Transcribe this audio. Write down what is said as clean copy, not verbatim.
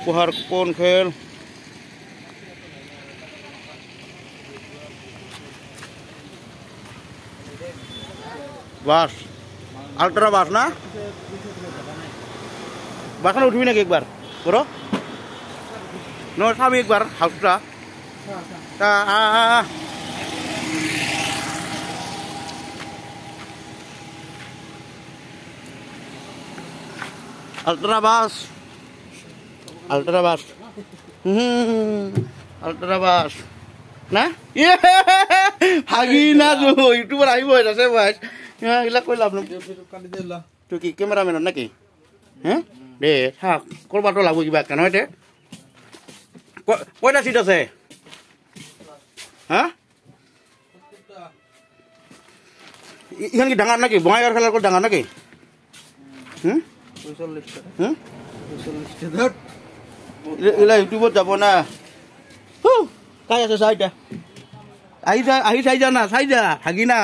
উপহার কোন খেল বাস আলট্রা বাস না বাসখানে উঠবি নাকি একবার বড় ন চাবি একবার হাউসটা আলট্রা বাস আলট্রা বাস না হাগি না ইউটিউবার আহিব আছে বাইছ এইবিলাক কৈ লাভ নাই তুই কি কেমেৰামেনত নাকি হে দে থাক কৰবাতো লাগব কিবা কেন দে কয়টা চিট আছে হা ইখান কি ডাঙৰ নাকি বঙাইগাঁৱৰ খেলাৰ ডাঙৰ নাকি এলা ইউটিউবত যাব না কাই আছে চাই আহি চাই যা না চাই যা হাগি না